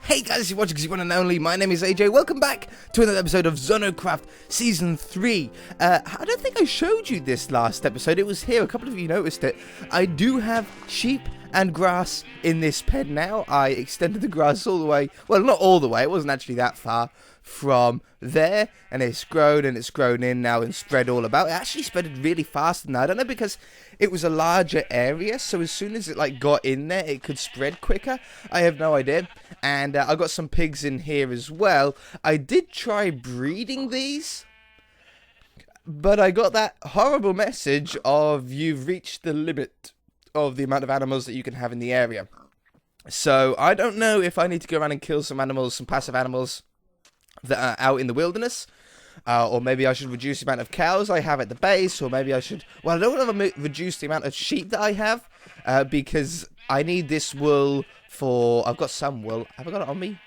Hey guys, you're watching one and only. My name is AJ. Welcome back to another episode of ZONOCraft Season 3. I don't think I showed you this last episode. It was here. A couple of you noticed it. I do have sheep and grass in this pen now. I extended the grass all the way. Well, not all the way. It wasn't actually that far from there. And it's grown in now and spread all about. It actually spread really fast now. I don't know, because it was a larger area. So as soon as it got in there, it could spread quicker. I have no idea. And I got some pigs in here as well. I did try breeding these, but I got that horrible message of you've reached the limit of the amount of animals that you can have in the area. So I don't know if I need to go around and kill some animals, some passive animals that are out in the wilderness. Or maybe I should reduce the amount of cows I have at the base. Or maybe I should... Well, I don't want to reduce the amount of sheep that I have. Because I need this wool for... I've got some wool. Have I got it on me?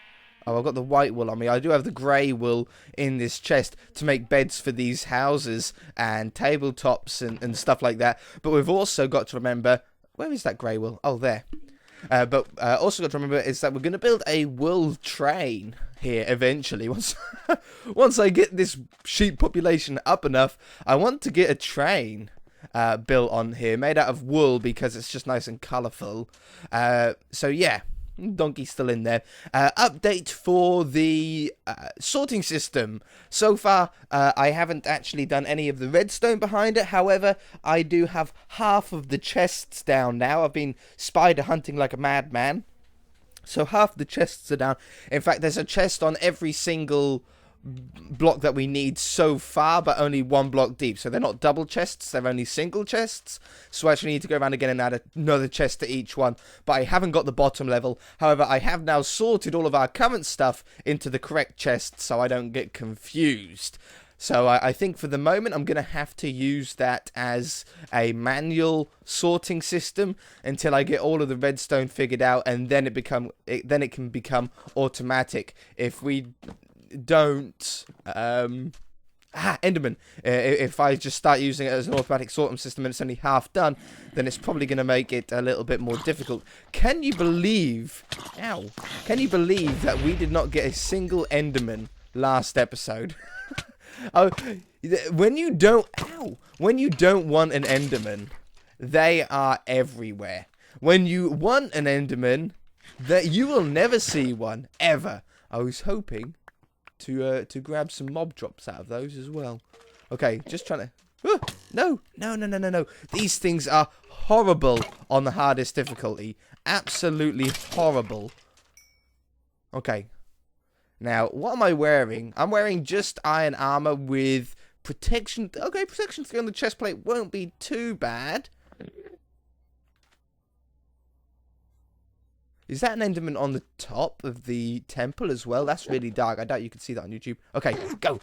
Oh, I've got the white wool on me. I do have the grey wool in this chest to make beds for these houses and tabletops and stuff like that. But we've also got to remember... Where is that grey wool? Oh, there. But also got to remember is that we're going to build a wool train here eventually. Once I get this sheep population up enough, I want to get a train built on here made out of wool because it's just nice and colourful. So yeah, donkey's still in there. Update for the sorting system. So far, I haven't actually done any of the redstone behind it. However, I do have half of the chests down now. I've been spider hunting like a madman. So half the chests are down. In fact, there's a chest on every single block that we need so far, but only one block deep. So they're not double chests, they're only single chests. So I actually need to go around again and add another chest to each one. But I haven't got the bottom level. However, I have now sorted all of our current stuff into the correct chests so I don't get confused. So I think for the moment I'm going to have to use that as a manual sorting system until I get all of the redstone figured out, and then it can become automatic. If we don't Enderman, if I just start using it as an automatic sorting system and it's only half done, then it's probably going to make it a little bit more difficult. Can you believe that we did not get a single Enderman last episode? Oh, when you don't want an Enderman, they are everywhere. When you want an Enderman, that you will never see one ever. I was hoping to grab some mob drops out of those as well. Okay, just trying to... No. These things are horrible on the hardest difficulty. Absolutely horrible. Okay. Now, what am I wearing? I'm wearing just iron armor with protection. Okay, protection 3 on the chest plate won't be too bad. Is that an Enderman on the top of the temple as well? That's really dark. I doubt you can see that on YouTube. Okay, go.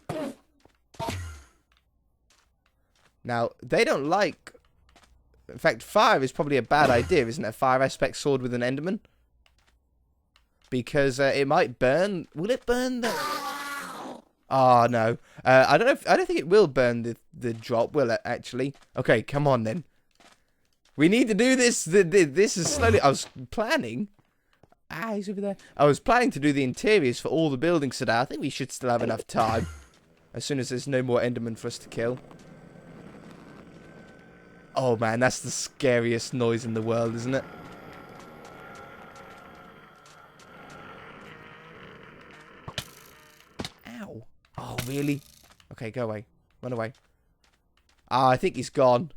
Now, they don't like... In fact, fire is probably a bad idea, isn't it? A fire aspect sword with an Enderman. Because it might burn. Will it burn the... Oh, no. I don't know. I don't think it will burn the drop, will it, actually? Okay, come on, then. We need to do this. This is slowly... I was planning... Ah, he's over there. I was planning to do the interiors for all the buildings today. I think we should still have enough time. As soon as there's no more Enderman for us to kill. Oh, man. That's the scariest noise in the world, isn't it? Oh, really? Okay, go away. Run away. Ah, I think he's gone.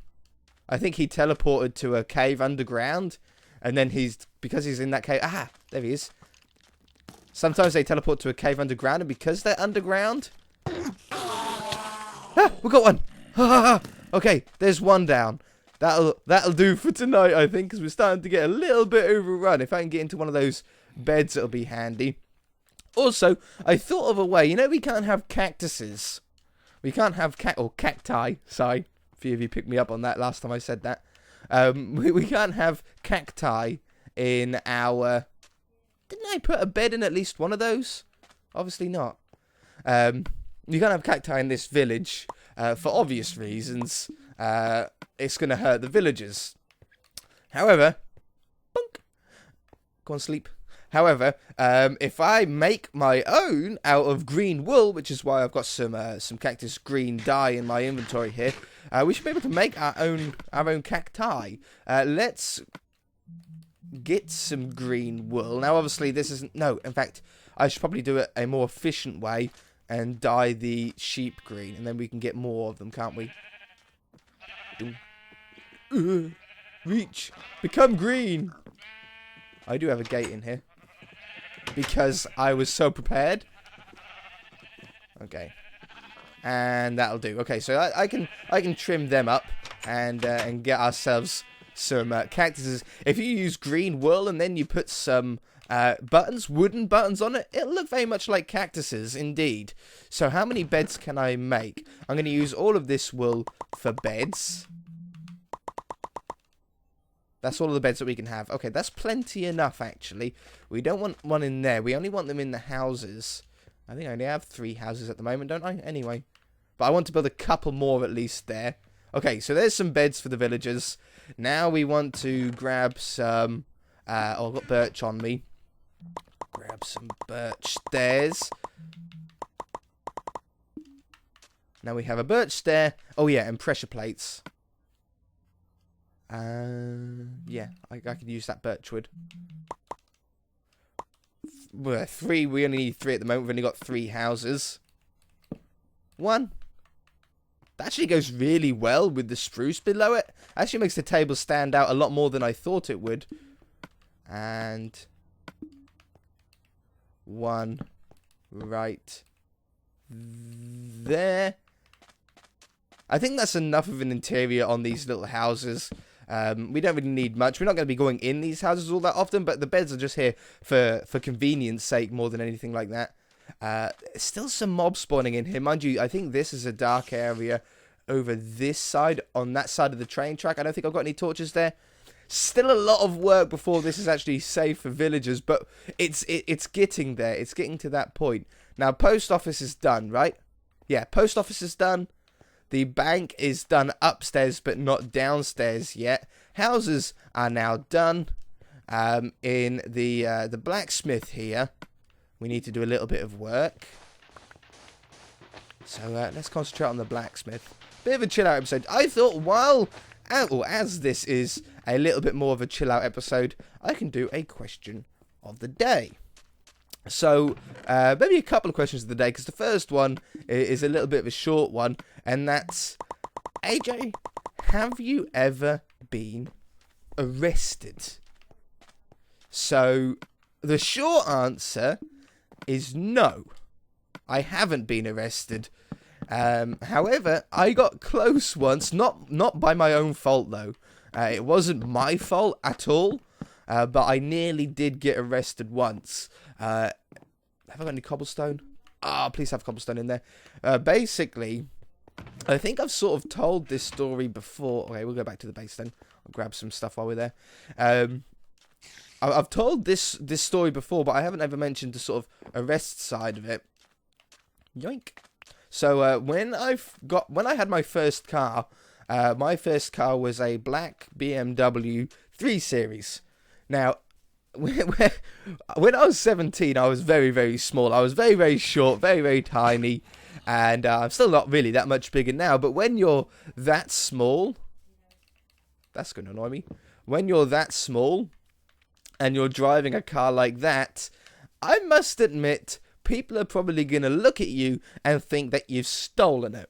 I think he teleported to a cave underground. And then because he's in that cave... Ah, there he is. Sometimes they teleport to a cave underground, and because they're underground... Ah, we got one! Okay, there's one down. That'll do for tonight, I think, because we're starting to get a little bit overrun. If I can get into one of those beds, it'll be handy. Also, I thought of a way. You know, we can't have cactuses. We can't have cacti. Sorry, a few of you picked me up on that last time I said that. We can't have cacti in our... Didn't I put a bed in at least one of those? Obviously not. You can't have cacti in this village for obvious reasons. It's going to hurt the villagers. However, bonk. Go on, sleep. However, if I make my own out of green wool, which is why I've got some cactus green dye in my inventory here, we should be able to make our own cacti. Let's get some green wool. Now, obviously, this isn't... No, in fact, I should probably do it a more efficient way and dye the sheep green, and then we can get more of them, can't we? Reach! Become green! I do have a gate in here. Because I was so prepared. Okay. And that'll do. Okay, so I can trim them up and get ourselves some cactuses. If you use green wool and then you put some wooden buttons on it, it'll look very much like cactuses indeed. So how many beds can I make? I'm going to use all of this wool for beds. That's all of the beds that we can have. Okay, that's plenty enough, actually. We don't want one in there. We only want them in the houses. I think I only have 3 houses at the moment, don't I? Anyway. But I want to build a couple more at least there. Okay, so there's some beds for the villagers. Now we want to grab some... oh, I've got birch on me. Grab some birch stairs. Now we have a birch stair. Oh, yeah, and pressure plates. Yeah, I could use that birch wood. Well, 3, we only need 3 at the moment. We've only got 3 houses. 1. That actually goes really well with the spruce below it. Actually makes the table stand out a lot more than I thought it would. And 1 right there. I think that's enough of an interior on these little houses. We don't really need much. We're not going to be going in these houses all that often, but the beds are just here for convenience sake more than anything like that. Still some mobs spawning in here. Mind you, I think this is a dark area over this side, on that side of the train track. I don't think I've got any torches there. Still a lot of work before this is actually safe for villagers, but it's getting there. It's getting to that point. Now, post office is done, right? Yeah, post office is done. The bank is done upstairs, but not downstairs yet. Houses are now done. In the blacksmith here, we need to do a little bit of work. So let's concentrate on the blacksmith. Bit of a chill out episode. I thought as this is a little bit more of a chill out episode, I can do a question of the day. So, maybe a couple of questions of the day, because the first one is a little bit of a short one, and that's, AJ, have you ever been arrested? So, the short answer is no. I haven't been arrested. However, I got close once, not by my own fault, though. It wasn't my fault at all. But I nearly did get arrested once. Have I got any cobblestone? Please have cobblestone in there. Basically, I think I've sort of told this story before. Okay, we'll go back to the base then. I'll grab some stuff while we're there. I've told this story before, but I haven't ever mentioned the sort of arrest side of it. Yoink. So when I had my first car was a black BMW 3 Series. Now, when I was 17, I was very, very small. I was very, very short, very, very tiny. And I'm still not really that much bigger now. But when you're that small... That's going to annoy me. When you're that small and you're driving a car like that, I must admit, people are probably going to look at you and think that you've stolen it.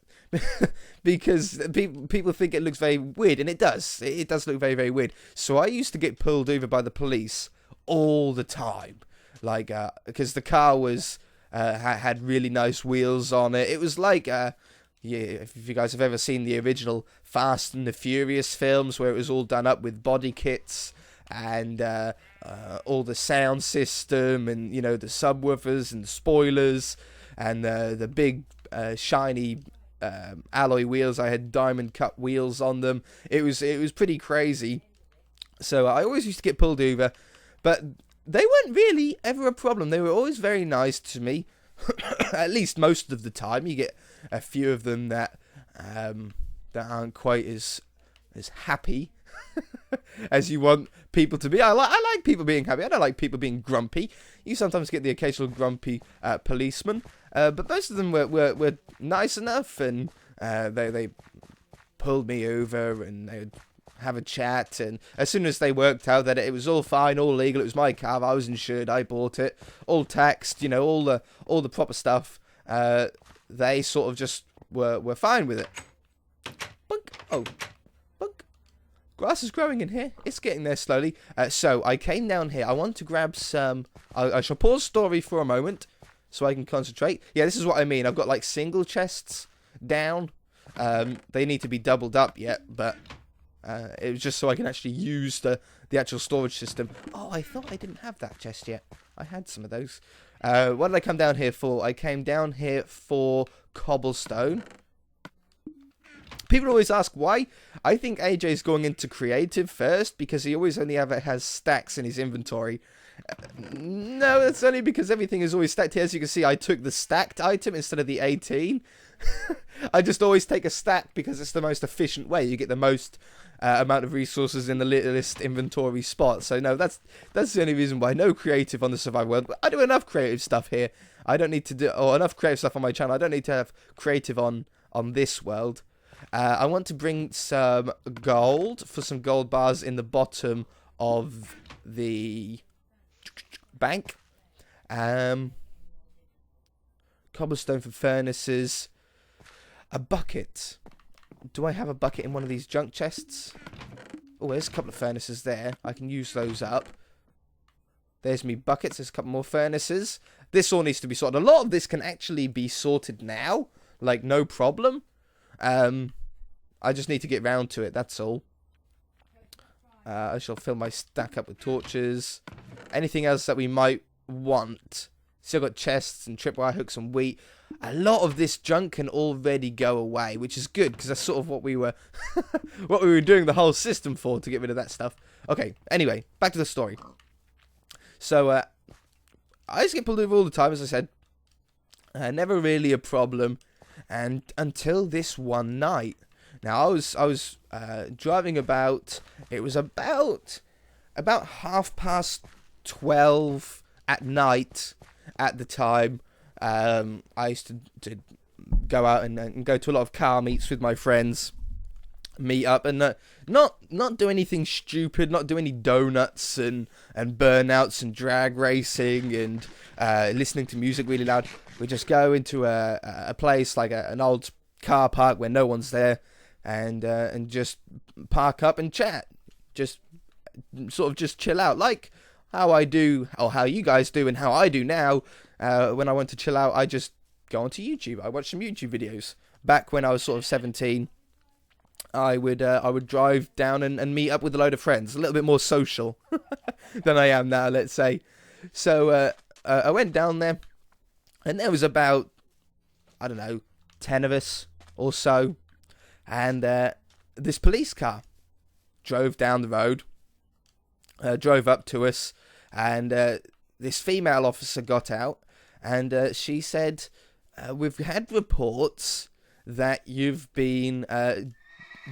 Because people think it looks very weird, and it does. It does look very, very weird. So I used to get pulled over by the police all the time, like because the car was had really nice wheels on it. It was like yeah, if you guys have ever seen the original Fast and the Furious films, where it was all done up with body kits and all the sound system, and the subwoofers and the spoilers and the big shiny alloy wheels. I had diamond cut wheels on them. It was pretty crazy. So I always used to get pulled over, but they weren't really ever a problem. They were always very nice to me. At least most of the time. You get a few of them that aren't quite as happy. as you want people to be. I like people being happy. I don't like people being grumpy. You sometimes get the occasional grumpy policeman, but most of them were nice enough, and they pulled me over and they would have a chat, and as soon as they worked out that it was all fine, all legal, it was my car, I was insured, I bought it, all taxed, you know, all the proper stuff, they sort of just were fine with it. Bunk. Oh, bunk. Grass is growing in here. It's getting there slowly. So I came down here. I want to grab some. I shall pause story for a moment so I can concentrate. Yeah, this is what I mean. I've got like single chests down. They need to be doubled up yet, but it was just so I can actually use the actual storage system. Oh, I thought I didn't have that chest yet. I had some of those. What did I come down here for? I came down here for cobblestone. People always ask why. I think AJ's going into creative first because he always only ever has stacks in his inventory. No, that's only because everything is always stacked here. As you can see, I took the stacked item instead of the 18. I just always take a stack because it's the most efficient way. You get the most amount of resources in the littlest inventory spot. So no, that's the only reason why. No creative on the survival world. But I do enough creative stuff here. I don't need to do enough creative stuff on my channel. I don't need to have creative on this world. I want to bring some gold for some gold bars in the bottom of the bank. Cobblestone for furnaces. A bucket. Do I have a bucket in one of these junk chests? Oh, there's a couple of furnaces there. I can use those up. There's me buckets. There's a couple more furnaces. This all needs to be sorted. A lot of this can actually be sorted now. Like, no problem. I just need to get round to it, that's all. I shall fill my stack up with torches. Anything else that we might want. Still got chests and tripwire hooks and wheat. A lot of this junk can already go away, which is good, because that's sort of what we were what we were doing the whole system for, to get rid of that stuff. Okay, anyway, back to the story. So, I skip pulled over all the time, as I said. Never really a problem. And until this one night. Now, I was driving about. It was about 12:30 at night at the time. I used to go out and go to a lot of car meets with my friends, meet up and not do anything stupid, not do any donuts and burnouts and drag racing and listening to music really loud. We just go into a place like an old car park where no one's there, and just park up and chat, just sort of just chill out, like how I do, or how you guys do, and how I do now. When I want to chill out, I just go onto YouTube. I watch some YouTube videos. Back when I was sort of 17, I would drive down and meet up with a load of friends, a little bit more social than I am now, let's say. So I went down there, and there was about, I don't know, 10 of us or so, and this police car drove down the road, drove up to us, and this female officer got out, and she said, we've had reports that you've been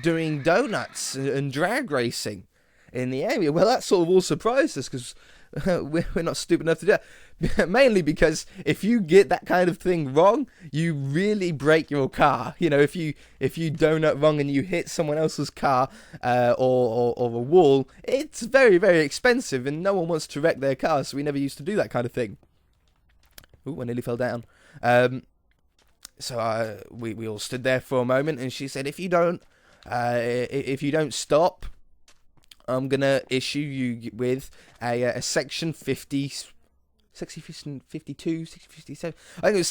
doing donuts and drag racing in the area. Well, that sort of all surprised us, because we're not stupid enough to do that. Mainly because if you get that kind of thing wrong, you really break your car. You know, if you donut wrong and you hit someone else's car or a wall, it's very, very expensive, and no one wants to wreck their car, so we never used to do that kind of thing. Ooh, I nearly fell down. So we all stood there for a moment, and she said, if you don't stop, I'm gonna issue you with a section 50. Section 52, section 57. I think it was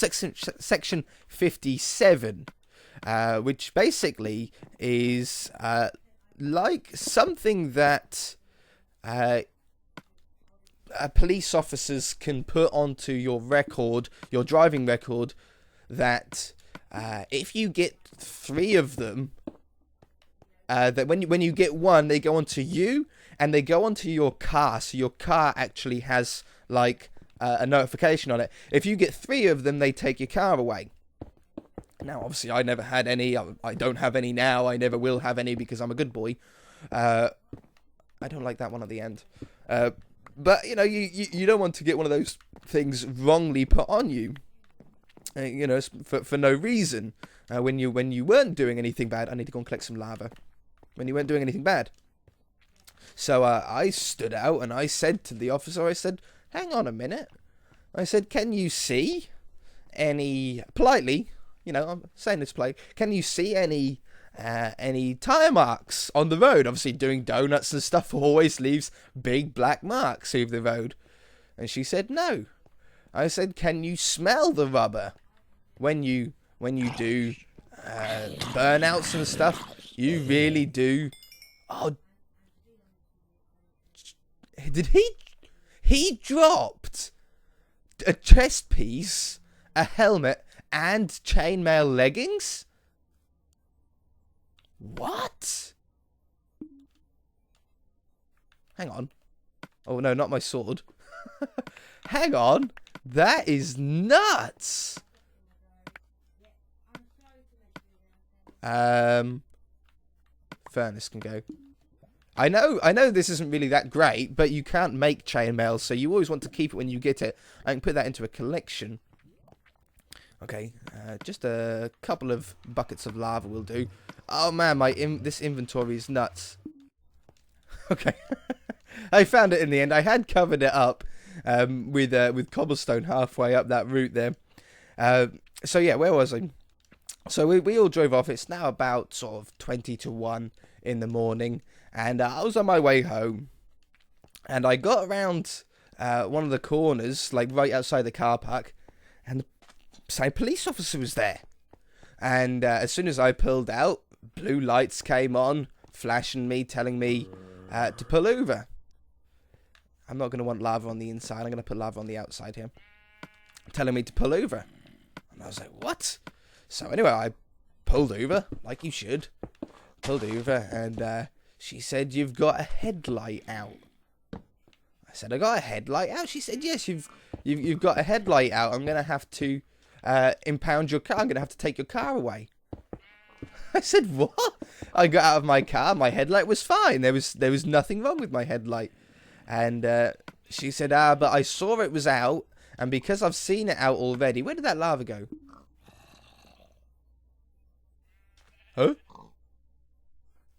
section 57, which basically is like something that police officers can put onto your record, your driving record, that if you get 3 of them, that when you get one, they go onto you and they go onto your car. So your car actually has like a notification on it. If you get 3 of them, they take your car away. Now, obviously, I never had any. I don't have any now. I never will have any because I'm a good boy. I don't like that one at the end. But, you know, you don't want to get one of those things wrongly put on you. You know, for no reason. When you weren't doing anything bad. I need to go and collect some lava. When you weren't doing anything bad. So I stood out and I said to the officer, I said, hang on a minute. I said, can you see any, politely, you know, I'm saying this politely, can you see any tire marks on the road? Obviously doing donuts and stuff always leaves big black marks over the road. And she said, no. I said, can you smell the rubber? When you do burnouts and stuff, you really do. Oh, did he dropped a chest piece, a helmet, and chainmail leggings? What? Hang on. Oh no, not my sword. Hang on. That is nuts. Furnace can go. I know this isn't really that great, but you can't make chainmail, so you always want to keep it when you get it. I can put that into a collection. Okay, just a couple of buckets of lava will do. Oh man, this inventory is nuts. Okay, I found it in the end. I had covered it up with cobblestone halfway up that route there. So yeah, where was I? So we all drove off. It's now about sort of 20 to 1 in the morning. And I was on my way home. And I got around one of the corners, like right outside the car park. And the same police officer was there. And as soon as I pulled out, blue lights came on, flashing me, telling me to pull over. I'm not going to want lava on the inside. I'm going to put lava on the outside here. Telling me to pull over. And I was like, what? So anyway, I pulled over, like you should. Pulled over, and she said, you've got a headlight out. I said, I got a headlight out? She said, yes, you've got a headlight out. I'm going to have to impound your car. I'm going to have to take your car away. I said, what? I got out of my car. My headlight was fine. There was nothing wrong with my headlight. And she said, but I saw it was out. And because I've seen it out already. Where did that lava go? Huh?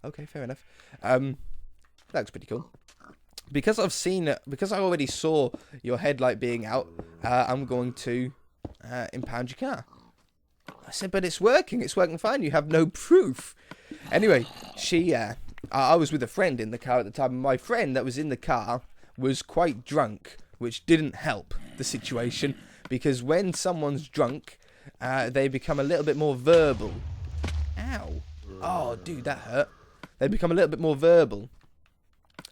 Okay, fair enough. That looks pretty cool. Because I've seen it, because I already saw your headlight being out, I'm going to impound your car. I said, but it's working fine. You have no proof. Anyway, I was with a friend in the car at the time. And my friend that was in the car was quite drunk, which didn't help the situation. Because when someone's drunk, they become a little bit more verbal. Ow. Oh, dude, that hurt. They become a little bit more verbal.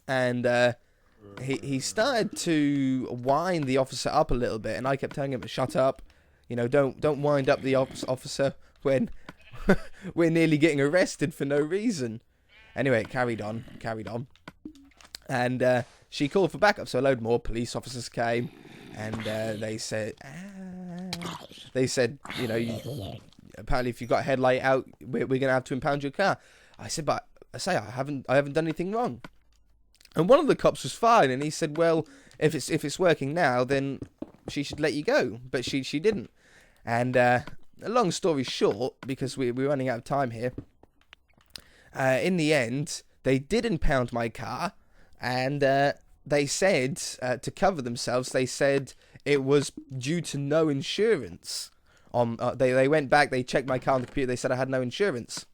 And he started to wind the officer up a little bit. And I kept telling him to shut up. You know, don't wind up the officer when we're nearly getting arrested for no reason. Anyway, it carried on. And she called for backup. So a load more police officers came. And they said, you know, apparently if you've got a headlight out, we're going to have to impound your car. I said, but I haven't done anything wrong. And one of the cops was fine, and he said, well, if it's working now, then she should let you go. But she didn't. And a long story short, because we're running out of time here, in the end, they did impound my car, and they said, to cover themselves, they said it was due to no insurance. They went back, they checked my car on the computer, they said I had no insurance.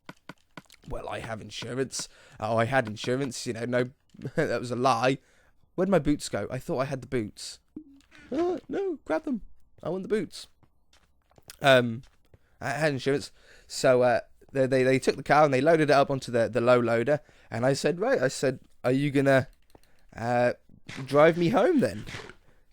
Well, I have insurance. Oh, I had insurance, you know, no, that was a lie. Where'd my boots go? I thought I had the boots. Oh, no, grab them. I want the boots. I had insurance. So they took the car and they loaded it up onto the low loader. And I said, right, are you going to drive me home then?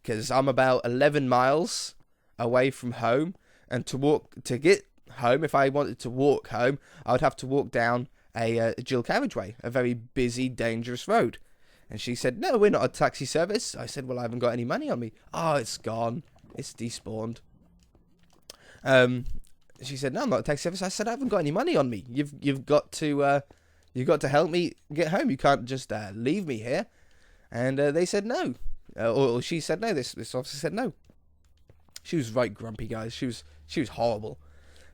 Because I'm about 11 miles away from home. And to get home, if I wanted to walk home, I would have to walk down a dual carriageway, a very busy, dangerous road. And she said, no, we're not a taxi service. I said, well, I haven't got any money on me. Oh, it's gone. It's despawned. She said, no, I'm not a taxi service. I said, I haven't got any money on me. You've got to You got to help me get home. You can't just leave me here. And they said no. Or she said no. This officer said no. She was right grumpy, guys. She was horrible.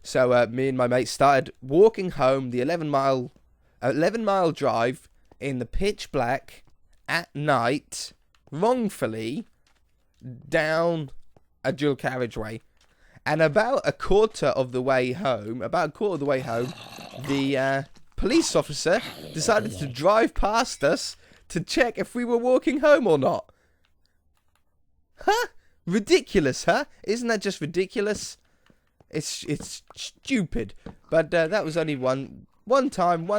So me and my mate started walking home the 11-mile drive in the pitch black at night, wrongfully, down a dual carriageway. And about a quarter of the way home, the police officer decided to drive past us to check if we were walking home or not. Huh? Ridiculous, huh? Isn't that just ridiculous? It's stupid. But that was only one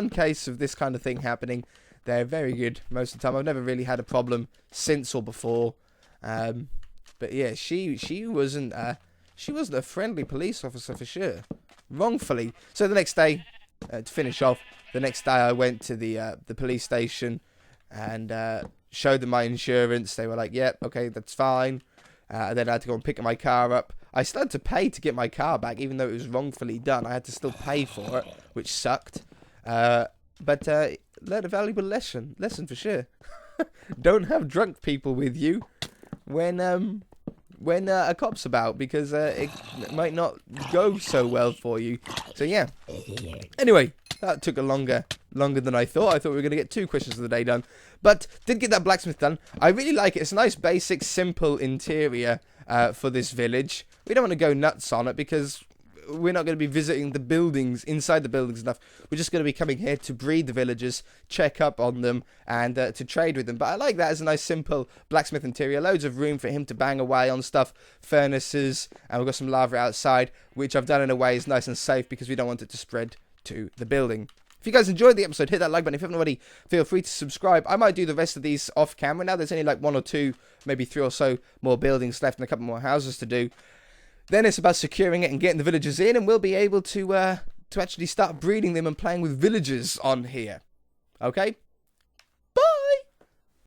case of this kind of thing happening. They're very good most of the time. I've never really had a problem since or before. But yeah, she wasn't a friendly police officer for sure. Wrongfully. So the next day, to finish off, I went to the police station and showed them my insurance. They were like, "Yep, okay, that's fine." Then I had to go and pick my car up. I still had to pay to get my car back, even though it was wrongfully done. I had to still pay for it, which sucked. But learned a valuable lesson for sure. Don't have drunk people with you when a cop's about, because it might not go so well for you. So yeah. Anyway, that took longer than I thought. I thought we were going to get 2 questions of the day done, but did get that blacksmith done. I really like it. It's a nice, basic, simple interior for this village. We don't want to go nuts on it because we're not going to be visiting the buildings, inside the buildings enough. We're just going to be coming here to breed the villagers, check up on them, and to trade with them. But I like that as a nice, simple blacksmith interior. Loads of room for him to bang away on stuff, furnaces, and we've got some lava outside, which I've done in a way is nice and safe because we don't want it to spread to the building. If you guys enjoyed the episode, hit that like button. If you haven't already, feel free to subscribe. I might do the rest of these off camera. Now there's only like 1 or 2, maybe 3 or so more buildings left and a couple more houses to do. Then it's about securing it and getting the villagers in, and we'll be able to actually start breeding them and playing with villagers on here. Okay?